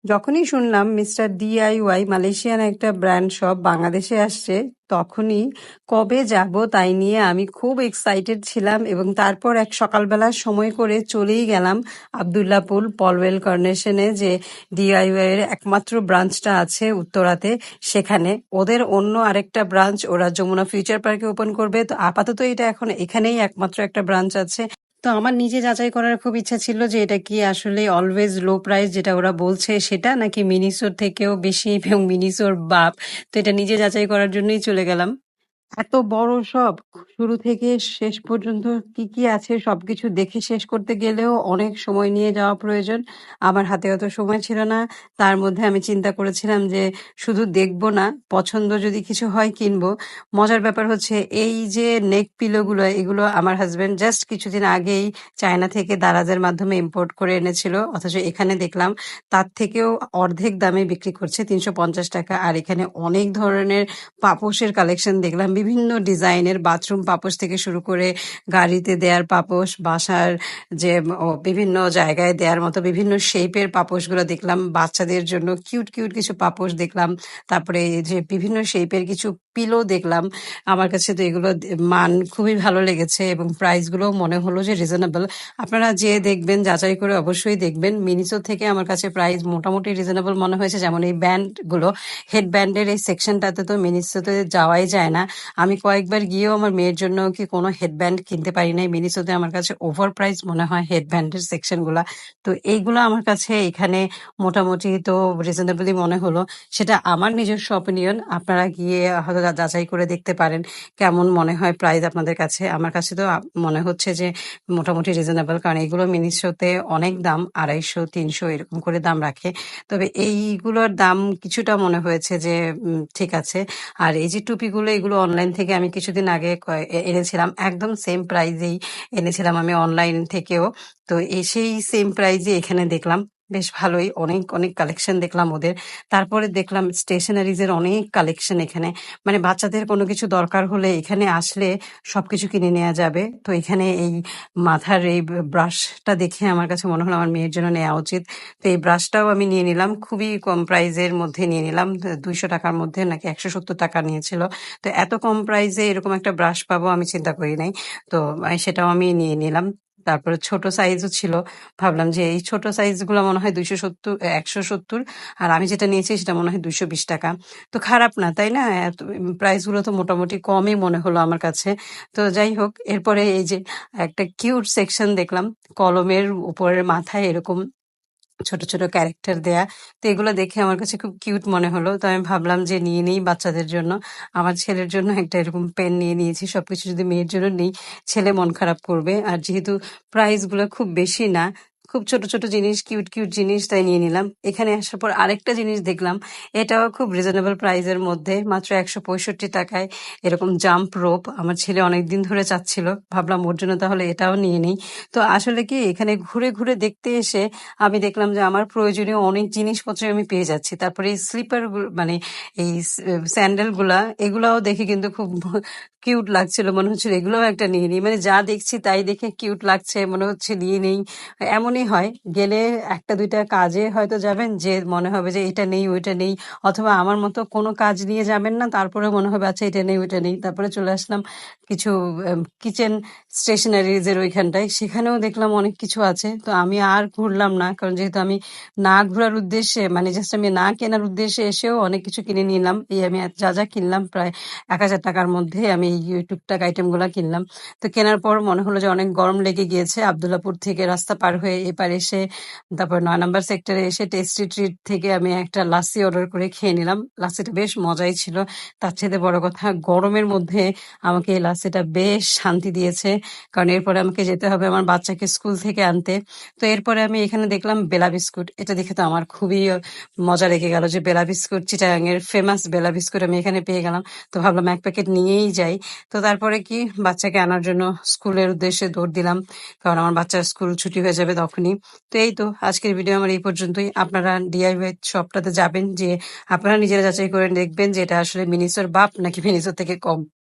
যখনই শুনলাম mister DIY Malaysian একটা ব্র্যান্ড শপ বাংলাদেশে আসছে, তখনই কবে যাব তাই নিয়ে আমি খুব এক্সাইটেড ছিলাম এবং তারপর এক সকালবেলা সময় করে চলেই গেলাম আবদুল্লাপুর পলওয়েল কর্নেশনে, যে ডিআইওয়াই এর একমাত্র ব্রাঞ্চটা আছে উত্তরাতে। সেখানে ওদের অন্য আরেকটা ব্রাঞ্চ ওরা যমুনা ফিউচার পার্কে ওপেন করবে, তো আপাতত এটা এখন এখানেই একমাত্র একটা ব্রাঞ্চ আছে। তো আমার নিজে যাচাই করার খুব ইচ্ছা ছিল যে এটা কি আসলে অলওয়েজ লো প্রাইস যেটা ওরা বলছে সেটা, নাকি মিনিসোর থেকেও বেশি এবং মিনিসোর বাপ। তো এটা নিজে যাচাই করার জন্যই চলে গেলাম। এত বড় সব, শুরু থেকে শেষ পর্যন্ত কি কি আছে সবকিছু দেখে শেষ করতে গেলেও অনেক সময় নিয়ে যাওয়া প্রয়োজন। আমার হাতে অত সময় ছিল না। তার মধ্যে আমি চিন্তা করেছিলাম যে শুধু দেখবো না, পছন্দ যদি কিছু হয় কিনবো। মজার ব্যাপার হচ্ছে এই যে নেক পিলো গুলো, এগুলো আমার হাজবেন্ড জাস্ট কিছুদিন আগেই চায়না থেকে দারাজের মাধ্যমে ইম্পোর্ট করে এনেছিল, অথচ এখানে দেখলাম তার থেকেও অর্ধেক দামে বিক্রি করছে ৩৫০ টাকা। আর এখানে অনেক ধরনের পাপোশের কালেকশন দেখলাম, বিভিন্ন ডিজাইনের বাথরুম পাপোশ থেকে শুরু করে গাড়িতে দেয়ার পাপোশ, বাসার যে বিভিন্ন জায়গায় দেয়ার মতো বিভিন্ন শেপের পাপোশগুলো দেখলাম, বাচ্চাদের জন্য কিউট কিউট কিছু পাপোশ দেখলাম। তারপরে এই যে বিভিন্ন শেপের কিছু পিলো দেখলাম। আমার কাছে তো এগুলো মান খুবই ভালো লেগেছে এবং প্রাইস গুলো মনে হলো যে রিজনেবল। আপনারা যে দেখবেন যাচাই করে অবশ্যই দেখবেন। মিনিসো থেকে আমার কাছে প্রাইস মোটামুটি রিজনেবল মনে হয়েছে। যেমন এই ব্যান্ড গুলো, হেডব্যান্ডের এই সেকশনটাতে তো মিনিসোতে যাওয়াই যায় না। আমি কয়েকবার গিয়েও আমার মেয়ের জন্য কি কোনো হেডব্যান্ড কিনতে পারি নাই। মিনিসোতে আমার কাছে ওভার প্রাইস মনে হয় হেডব্যান্ডের সেকশন গুলা। তো এইগুলো আমার কাছে এখানে মোটামুটি তো রিজনেবলই মনে হলো। সেটা আমার নিজস্ব অপিনিয়ন, আপনারা গিয়ে হয়তো যাচাই করে দেখতে পারেন কেমন মনে হয় প্রাইস আপনাদের কাছে। আমার কাছে তো মনে হচ্ছে যে মোটামুটি রিজনেবল, কারণ এগুলো মিনিসোতে অনেক দাম, ২৫০-৩০০ এরকম করে দাম রাখে। তবে এইগুলোর দাম কিছুটা মনে হয়েছে যে ঠিক আছে। আর এই যে টুপিগুলো, এগুলো অনলাইন থেকে আমি কিছুদিন আগে এনেছিলাম, একদম সেম প্রাইজেই এনেছিলাম আমি অনলাইন থেকেও। তো সেই সেম প্রাইজে এখানে দেখলাম বেশ ভালোই, অনেক অনেক কালেকশন দেখলাম ওদের। তারপরে দেখলাম স্টেশনারিজ এর অনেক কালেকশন এখানে, মানে বাচ্চাদের কোনো কিছু দরকার হলে এখানে আসলে সবকিছু কিনে নেওয়া যাবে। তো এখানে এই মাথার এই ব্রাশটা দেখে আমার কাছে মনে হলো আমার মেয়ের জন্য নেওয়া উচিত। তো এই ব্রাশটাও আমি নিয়ে নিলাম, খুবই কম প্রাইজের মধ্যে নিয়ে নিলাম, ২০০ টাকার মধ্যে নাকি ১৭০ টাকা নিয়েছিল। তো এত কম প্রাইজে এরকম একটা ব্রাশ পাবো আমি চিন্তা করি নাই। তো সেটাও আমি নিয়ে নিলাম। তারপরে ছোট সাইজও ছিল, ভাবলাম যে এই ছোট সাইজ গুলো মনে হয় ১৭০, আর আমি যেটা নিয়েছি সেটা মনে হয় ২২০ টাকা। তো খারাপ না, তাই না? প্রাইস গুলো তো মোটামুটি কমই মনে হলো আমার কাছে। তো যাই হোক, এরপরে এই যে একটা কিউট সেকশন দেখলাম, কলমের উপরের মাথায় এরকম ছোট ছোট ক্যারেক্টার দেয়া। তো এগুলো দেখে আমার কাছে খুব কিউট মনে হলো। তো আমি ভাবলাম যে নিয়ে নেই বাচ্চাদের জন্য। আমার ছেলের জন্য একটা এরকম পেন নিয়ে নিয়েছি। সবকিছু যদি মেয়ের জন্য নেই, ছেলে মন খারাপ করবে। আর যেহেতু প্রাইস গুলো খুব বেশি না, খুব ছোট ছোট জিনিস, কিউট কিউট জিনিস, তাই নিয়ে নিলাম। এখানে আসার পর আরেকটা জিনিস দেখলাম, এটাও খুব রিজনেবল প্রাইসের মধ্যে, মাত্র ১৬৫ টাকায় এরকম জাম্প রোপ। আমার ছেলে অনেকদিন ধরে চাচ্ছিল, ভাবলাম ওর জন্য তাহলে এটাও নিয়ে নেই। তো আসলে কি, এখানে ঘুরে ঘুরে দেখতে এসে আমি দেখলাম যে আমার প্রয়োজনীয় অনেক জিনিসপত্র আমি পেয়ে যাচ্ছি। তারপরে এই স্লিপার, মানে এই স্যান্ডেল গুলা, এগুলাও দেখে কিন্তু খুব কিউট লাগছিল, মনে হচ্ছিল এগুলোও একটা নিয়ে নিই। মানে যা দেখছি তাই দেখে কিউট লাগছে, মনে হচ্ছে নিয়ে নেই। এমনই হয়, গেলে একটা দুইটা কাজে হয়তো যাবেন, যে মনে হবে যে এটা নেই ওইটা নেই, অথবা আমার মতো কোনো কাজ নিয়ে যাবেন না, তারপরে মনে হবে আচ্ছা এটা নেই ওইটা নেই। তারপরে চলে আসলাম কিছু কিচেন স্টেশনারিজ এর ওইখানটায়, সেখানেও দেখলাম অনেক কিছু আছে। তো আমি আর ঘুরলাম না, কারণ যেহেতু আমি না ঘোরার উদ্দেশ্যে, মানে জাস্ট আমি না কেনার উদ্দেশ্যে এসেও অনেক কিছু কিনে নিলাম। এই আমি যা যা কিনলাম প্রায় ১০০০ টাকার মধ্যে আমি এই টুকটাক আইটেম গুলা কিনলাম। তো কেনার পর মনে হলো যে অনেক গরম লেগে গিয়েছে। আবদুল্লাপুর থেকে রাস্তা পার হয়ে এপার এসে, তারপর ৯ নম্বর সেক্টরে এসে টেস্টি ট্রিট থেকে আমি একটা লাসি অর্ডার করে খেয়ে নিলাম। লাসিটা বেশ মজাই ছিল। তার চেয়ে বড় কথা, গরমের মধ্যে আমাকে এই লাসিটা বেশ শান্তি দিয়েছে, কারণ এরপরে আমাকে যেতে হবে আমার বাচ্চাকে স্কুল থেকে আনতে। তো এরপরে আমি এখানে দেখলাম বেলা বিস্কুট। এটা দেখে তো আমার খুবই মজা লেগে গেল যে বেলা বিস্কুট, চিটাগাং এর ফেমাস বেলা বিস্কুট আমি এখানে পেয়ে গেলাম। তো ভাবলাম এক প্যাকেট নিয়েই যাই। তো তারপরে কি, বাচ্চাকে আনার জন্য স্কুলের উদ্দেশ্যে দৌড় দিলাম, কারণ আমার বাচ্চার স্কুল ছুটি হয়ে যাবে তখনই। তো এই তো আজকের ভিডিও আমার এই পর্যন্তই। আপনারা ডিআইওয়াই শপটাতে যাবেন, যে আপনারা নিজেরা যাচাই করে দেখবেন যে এটা আসলে মিনিসোর বাপ নাকি মিনিসোর থেকে কম।